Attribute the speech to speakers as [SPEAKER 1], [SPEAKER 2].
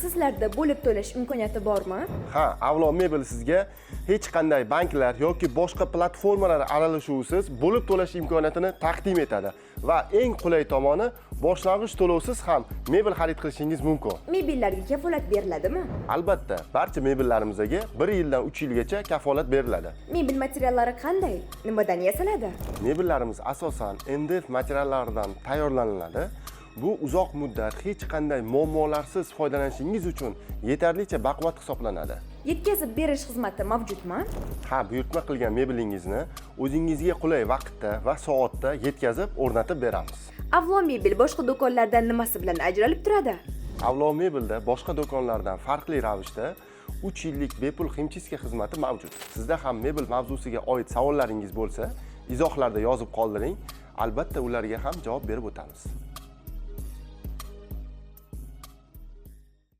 [SPEAKER 1] Sizlarda bo'lib to'lash imkoniyati bormi?
[SPEAKER 2] Ha, Avlon Mebel sizga hech qanday banklar yoki boshqa platformalar aralashuvisiz bo'lib to'lash imkoniyatini taqdim etadi va eng qulay tomoni boshlang'ich to'lovsiz ham mebel xarid qilishingiz mumkin.
[SPEAKER 1] Mebellarga kafolat beriladimi?
[SPEAKER 2] Albatta, barcha mebellarimizga 1 yildan 3 yilgacha kafolat beriladi.
[SPEAKER 1] Mebel materiallari qanday? Nimadan yasaladi?
[SPEAKER 2] Mebellarimiz asosan MDF materiallaridan tayyorlanadi. Bu uzoq muddat hech qanday muammolarsiz foydalanishingiz uchun yetarlicha baquvvat hisoblanadi.
[SPEAKER 1] Yetkazib berish xizmati mavjudmi?
[SPEAKER 2] Ha, buyurtma qilgan mebelingizni o'zingizga qulay vaqtda va soatda yetkazib o'rnatib beramiz.
[SPEAKER 1] Avlon Mebel boshqa do'konlardan nimasi bilan ajralib turadi?
[SPEAKER 2] Avlon Mebelda boshqa do'konlardan farqli ravishda 3 yillik bepul ximchiska xizmati mavjud. Sizda ham mebel mavzusiga oid savollaringiz bo'lsa, izohlarda yozib qoldiring. Albatta ularga ham javob berib o'tamiz.